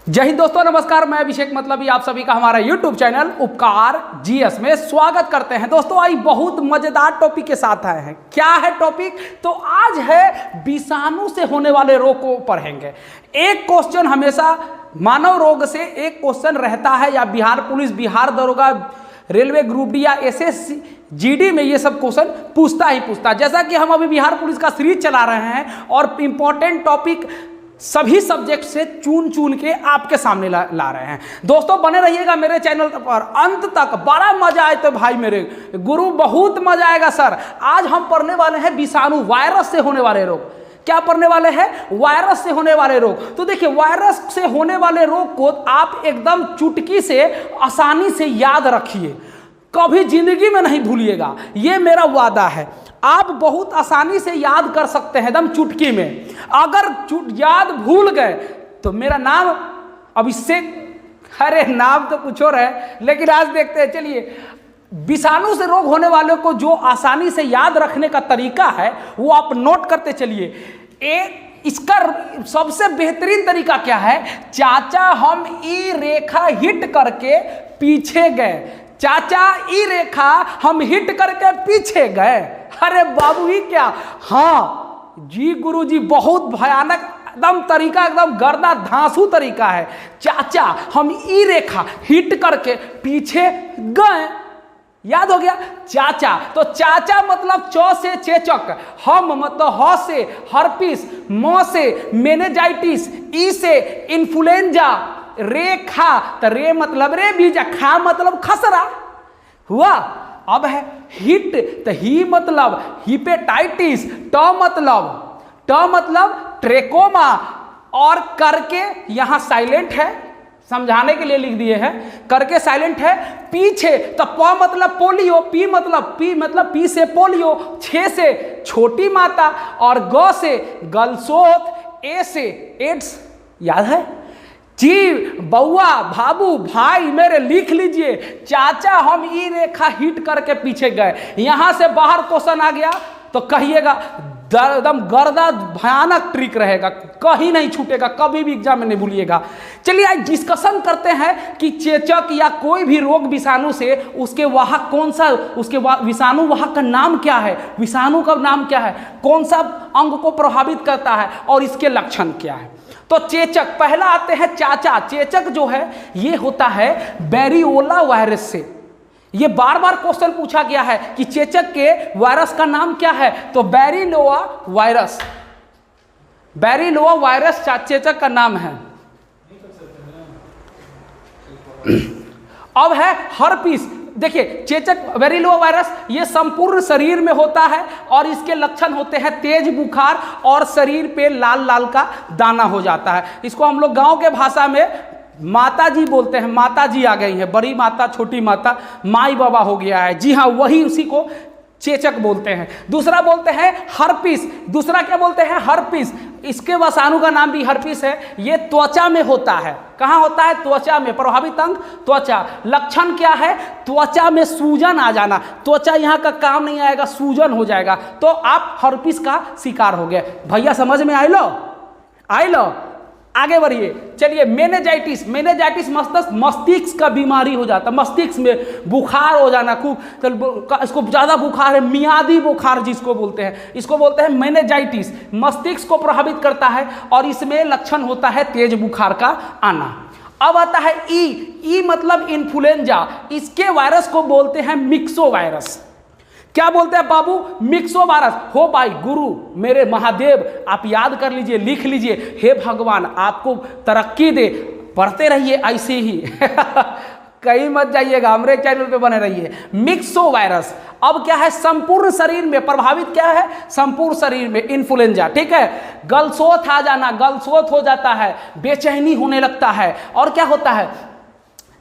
जय हिंद दोस्तों, नमस्कार। मैं अभिषेक मतलबी आप सभी का हमारा YouTube चैनल उपकार जीएस में स्वागत करते हैं। दोस्तों आज बहुत मजेदार टॉपिक के साथ आए हैं। क्या है टॉपिक? तो आज है विषाणु से होने वाले रोग को पढ़ेंगे। एक क्वेश्चन हमेशा मानव रोग से एक क्वेश्चन रहता है, या बिहार पुलिस, बिहार दरोगा, रेलवे ग्रुप डी या एसएससी जीडी में ये सब क्वेश्चन पूछता ही पूछता। जैसा कि हम अभी बिहार पुलिस का सीरीज चला रहे हैं और इंपॉर्टेंट टॉपिक सभी सब्जेक्ट से चुन चुन के आपके सामने ला रहे हैं। दोस्तों बने रहिएगा मेरे चैनल पर अंत तक। बड़ा मजा आए तो भाई मेरे गुरु, बहुत मजा आएगा सर। आज हम पढ़ने वाले हैं विषाणु, वायरस से होने वाले रोग। क्या पढ़ने वाले हैं? वायरस से होने वाले रोग। तो देखिए, वायरस से होने वाले रोग को आप एकदम चुटकी से आसानी से याद रखिए, कभी जिंदगी में नहीं भूलिएगा, ये मेरा वादा है। आप बहुत आसानी से याद कर सकते हैं एकदम चुटकी में। अगर याद भूल गए तो मेरा नाम अभिषेक, अरे नाम तो कुछ और है, लेकिन आज देखते हैं। चलिए, विषाणु से रोग होने वालों को जो आसानी से याद रखने का तरीका है वो आप नोट करते चलिए। इसका सबसे बेहतरीन तरीका क्या है? चाचा हम ई रेखा हिट करके पीछे गए, चाचा ई रेखा हम हिट करके पीछे गए। अरे बाबू ही क्या, हाँ जी गुरु जी, बहुत भयानक एकदम तरीका, एकदम गर्दा धांसू तरीका है। चाचा हम ई रेखा हिट करके पीछे गए, याद हो गया चाचा। तो चाचा मतलब च से चेचक, हम मतलब ह से हर्पिस, म से मेनिंजाइटिस, ई से इन्फ्लुएंजा, रेखा तो रे मतलब रेबीज, खा मतलब खसरा हुआ। अब है हिट तो ही मतलब हिपेटाइटिस, ट मतलब ट्रेकोमा, और करके यहां साइलेंट है, समझाने के लिए लिख दिए हैं, करके साइलेंट है। पीछे तो प मतलब पोलियो, पी मतलब पी से पोलियो, छे से छोटी माता, और ग से गलसोत, ए से एड्स, याद है जी। बउआ, भाबू, भाई मेरे लिख लीजिए, चाचा हम ई रेखा हिट करके पीछे गए। यहां से बाहर क्वेश्चन आ गया तो कहिएगा, एकदम गर्दा भयानक ट्रिक रहेगा, कहीं नहीं छूटेगा, कभी भी एग्जाम में नहीं भूलिएगा। चलिए आज डिस्कशन करते हैं कि चेचक या कोई भी रोग विषाणु से उसके वाहक कौन सा, उसके विषाणु वाहक का नाम क्या है, विषाणु का नाम क्या है, कौन सा अंग को प्रभावित करता है और इसके लक्षण क्या है। तो चेचक, पहला आते हैं चाचा। चेचक जो है ये होता है बैरियोला वायरस से। ये बार बार क्वेश्चन पूछा गया है कि चेचक के वायरस का नाम क्या है, तो बैरियोला वायरस, बैरियोला वायरस चेचक का नाम है। अब है हर्पिस। देखिए, चेचक बैरियोला वायरस ये संपूर्ण शरीर में होता है और इसके लक्षण होते हैं तेज बुखार और शरीर पे लाल लाल का दाना हो जाता है। इसको हम लोग गांव के भाषा में माता जी बोलते हैं। माता जी आ गई है, बड़ी माता, छोटी माता, माई बाबा हो गया है। जी हाँ, वही उसी को चेचक बोलते हैं। दूसरा बोलते हैं हर्पिस। दूसरा क्या बोलते हैं? हर्पिस। इसके विषाणु का नाम भी हर्पिस है। ये त्वचा में होता है। कहाँ होता है? त्वचा में। प्रभावित अंग त्वचा। लक्षण क्या है? त्वचा में सूजन आ जाना। त्वचा यहाँ का काम नहीं आएगा, सूजन हो जाएगा, तो आप हर्पिस का शिकार हो गए। भैया समझ में आई लो, आगे बढ़िए। चलिए, मेनिंजाइटिस। मेनिंजाइटिस मस्तिष्क का बीमारी हो जाता है, मस्तिष्क में बुखार हो जाना खूब, तो इसको ज़्यादा बुखार है, मियादी बुखार जिसको बोलते हैं, इसको बोलते हैं मेनिंजाइटिस। मस्तिष्क को प्रभावित करता है और इसमें लक्षण होता है तेज बुखार का आना। अब आता है ई मतलब इन्फ्लुएंजा। इसके वायरस को बोलते हैं मिक्सो वायरस। क्या बोलते हैं बाबू? Myxo virus. हो भाई गुरु मेरे महादेव, आप याद कर लीजिए, लिख लीजिए। हे भगवान आपको तरक्की दे, पढ़ते रहिए ऐसे ही कहीं मत जाइएगा, हमारे चैनल पे बने रहिए। Myxo virus. अब क्या है? संपूर्ण शरीर में प्रभावित, क्या है? संपूर्ण शरीर में इन्फ्लुएंजा, ठीक है। गलसोत आ जाना, गलसोत हो जाता है, बेचैनी होने लगता है, और क्या होता है?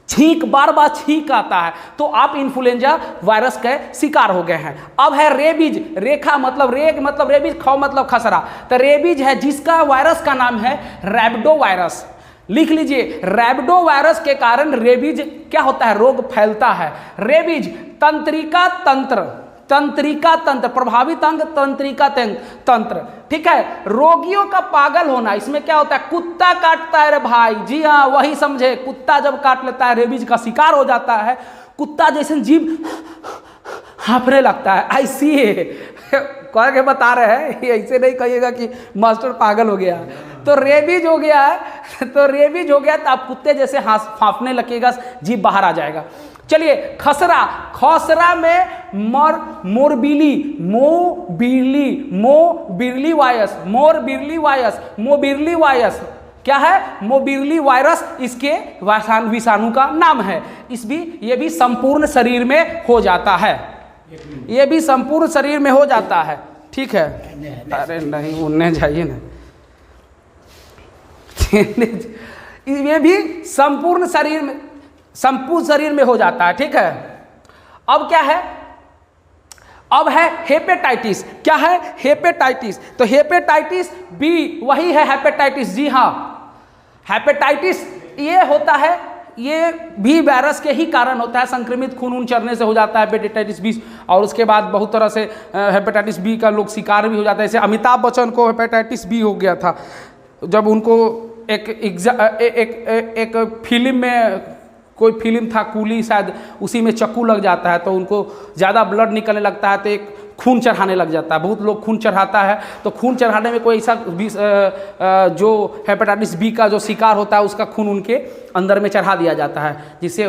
छींक, बार बार छींक आता है, तो आप इन्फ्लुएंजा वायरस के शिकार हो गए हैं। अब है रेबीज। रेखा मतलब रेग मतलब रेबीज, ख मतलब खसरा, तो रेबीज है जिसका वायरस का नाम है रैबिडो वायरस। लिख लीजिए, रैबिडो वायरस के कारण रेबीज क्या होता है? रोग फैलता है। रेबीज तंत्रिका तंत्र, तंत्रिका तंत्र, प्रभावित अंग तंत्रिका तंत्र, ठीक है। रोगियों का पागल होना, इसमें क्या होता है, कुत्ता काटता है रे भाई, जी हाँ वही समझे, कुत्ता जब काट लेता है रेबीज का शिकार हो जाता है, कुत्ता जैसे जीभ हाँफने लगता है, ऐसी कह के बता रहे हैं, ऐसे नहीं कहिएगा कि मास्टर पागल हो गया। तो रेबीज हो गया है, तो रेबीज हो गया तो आप कुत्ते जैसे हाँफने लगेगा, जीभ बाहर आ जाएगा। चलिए खसरा, खसरा में मोबिरली वायरस क्या है, मोबिरली वायरस इसके विषाणु का नाम है। ये भी संपूर्ण शरीर में हो जाता है, ये भी संपूर्ण शरीर में हो जाता है, ठीक है। अरे नहीं उन्हें जाइए ना ये भी संपूर्ण शरीर में हो जाता है, ठीक है। अब क्या है, अब है हेपेटाइटिस, क्या है, हेपेटाइटिस। तो हेपेटाइटिस बी वही है हेपेटाइटिस, जी हाँ। हेपेटाइटिस ये होता है, ये भी वायरस के ही कारण होता है, संक्रमित खून चढ़ने से हो जाता है हेपेटाइटिस बी। और उसके बाद बहुत तरह से हेपेटाइटिस बी का लोग शिकार भी हो जाता है। जैसे अमिताभ बच्चन को हेपेटाइटिस बी हो गया था, जब उनको एक फिल्म में, कोई फिल्म था कूली शायद, उसी में चाकू लग जाता है तो उनको ज़्यादा ब्लड निकलने लगता है तो एक खून चढ़ाने लग जाता है। बहुत लोग खून चढ़ाता है, तो खून चढ़ाने में कोई ऐसा जो हेपेटाइटिस बी का जो शिकार होता है उसका खून उनके अंदर में चढ़ा दिया जाता है, जिससे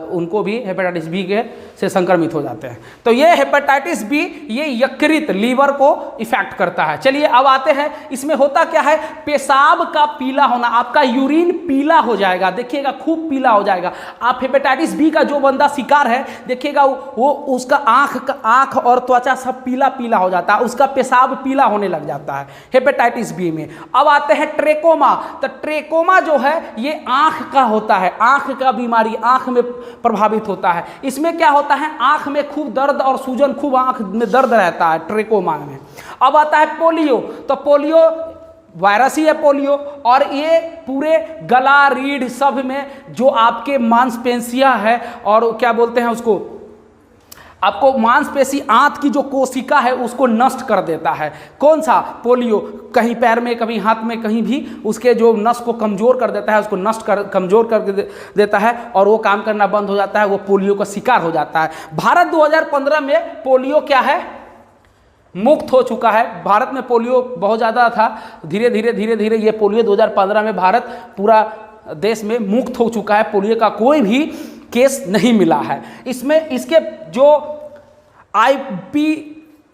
उनको भी हेपेटाइटिस बी के से संक्रमित हो जाते हैं। तो ये हेपेटाइटिस बी ये यकृत लीवर को इफेक्ट करता है। चलिए अब आते हैं, इसमें होता क्या है, पेशाब का पीला होना, आपका यूरिन पीला हो जाएगा, देखिएगा खूब पीला हो जाएगा। आप हेपेटाइटिस बी का जो बंदा शिकार है देखिएगा वो उसका आँख और त्वचा सब पीला पीला हो जाता है, उसका पेशाब पीला होने लग जाता है हेपेटाइटिस बी में। अब आते हैं ट्रेकोमा। तो ट्रेकोमा जो है ये आँख का होता है, आँख का बीमारी, आँख में प्रभावित होता है। इसमें क्या होता है, आँख में खूब दर्द और सूजन, खूब आँख में दर्द रहता है ट्रेकोमा में। अब आता है पोलियो। तो पोलियो वायरस ही है पोलियो, और ये पूरे गला रीढ़ सब में जो आपके मांसपेशियां है और क्या बोलते हैं उसको, आपको मांसपेशी आंत की जो कोशिका है उसको नष्ट कर देता है। कौन सा, पोलियो। कहीं पैर में, कभी हाथ में, कहीं भी उसके जो नस को कमज़ोर कर देता है, उसको कमज़ोर कर देता है और वो काम करना बंद हो जाता है, वो पोलियो का शिकार हो जाता है। भारत 2015 में पोलियो क्या है, मुक्त हो चुका है। भारत में पोलियो बहुत ज़्यादा था, धीरे धीरे ये पोलियो 2015 में भारत पूरा देश में मुक्त हो चुका है, पोलियो का कोई भी केस नहीं मिला है। इसमें इसके जो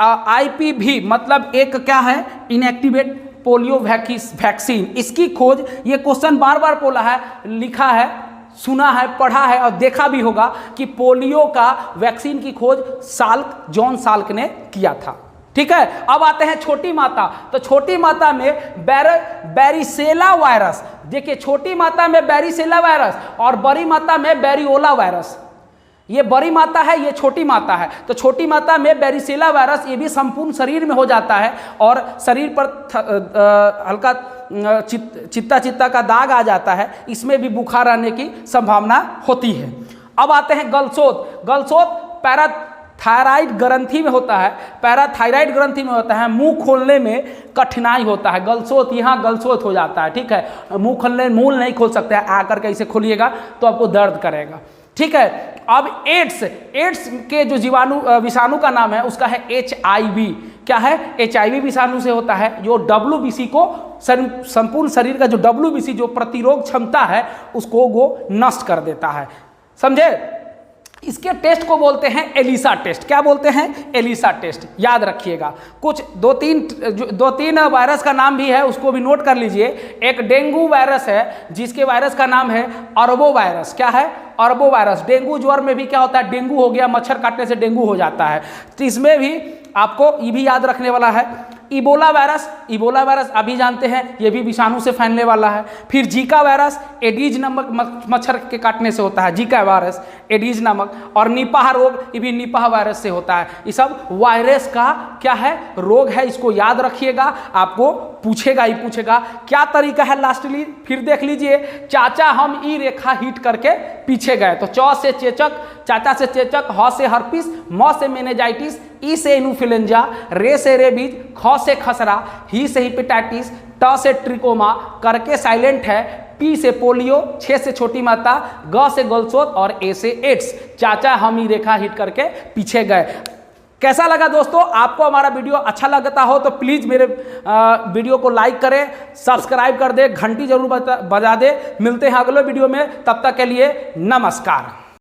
आईपीवी मतलब एक क्या है, इनएक्टिवेट पोलियो वैक्सीन, इसकी खोज, ये क्वेश्चन बार बार बोला है, लिखा है, सुना है, पढ़ा है और देखा भी होगा कि पोलियो का वैक्सीन की खोज जॉन साल्क ने किया था, ठीक है। अब आते हैं छोटी माता। तो छोटी माता में बैरिसेला वायरस, देखिए छोटी माता में बैरिसेला वायरस और बड़ी माता में बैरियोला वायरस। ये बड़ी माता है, ये छोटी माता है। तो छोटी माता में बैरिसेला वायरस, ये भी संपूर्ण शरीर में हो जाता है और शरीर पर हल्का चित्ता का दाग आ जाता है, इसमें भी बुखार आने की संभावना होती है। अब आते हैं गलसोत। गलसोत पैराथायराइड ग्रंथि में होता है, पैराथायराइड ग्रंथि में होता है, मुंह खोलने में कठिनाई होता है, गलसोत, यहाँ गलसोत हो जाता है, ठीक है। मुंह खोलने, मुंह नहीं खोल सकते हैं, आकर के ऐसे खोलिएगा तो आपको दर्द करेगा, ठीक है। अब एड्स के जो विषाणु का नाम है उसका है HIV। क्या है, HIV विषाणु से होता है, जो WBC को, संपूर्ण शरीर का जो WBC जो प्रतिरोध क्षमता है उसको वो नष्ट कर देता है, समझे। इसके टेस्ट को बोलते हैं एलिसा टेस्ट। क्या बोलते हैं, एलिसा टेस्ट, याद रखिएगा। कुछ दो तीन वायरस का नाम भी है, उसको भी नोट कर लीजिए। एक डेंगू वायरस है जिसके वायरस का नाम है अरबो वायरस। क्या है, अरबो वायरस। डेंगू ज्वर में भी क्या होता है, डेंगू हो गया, मच्छर काटने से डेंगू हो जाता है, तो इसमें भी आपको ये भी याद रखने वाला है। इबोला वायरस अभी जानते हैं, ये भी विषाणु से फैलने वाला है। फिर जीका वायरस, एडीज नामक मच्छर के काटने से होता है, जीका वायरस, एडीज नामक। और निपाह रोग, ये भी निपाह वायरस से होता है। ये सब वायरस का क्या है, रोग है, इसको याद रखिएगा। आपको पूछेगा ही पूछेगा। क्या तरीका है, लास्टली फिर देख लीजिए। चाचा हम ई रेखा हिट करके पीछे गए, तो च से चेचक, चाचा से चेचक, ह से हर्पिस, म से मेनेजाइटिस, ई से इन्फ्लुएंजा, रे से रेबीज, ख से खसरा, ही से हिपेटाइटिस, ट से ट्रिकोमा, करके साइलेंट है, पी से पोलियो, 6 से छोटी माता, ग से गलसोत और ए से एड्स। चाचा हम ही रेखा हिट करके पीछे गए। कैसा लगा दोस्तों? आपको हमारा वीडियो अच्छा लगता हो तो प्लीज़ मेरे वीडियो को लाइक करें, सब्सक्राइब कर दे, घंटी जरूर बजा दे। मिलते हैं अगले वीडियो में, तब तक के लिए नमस्कार।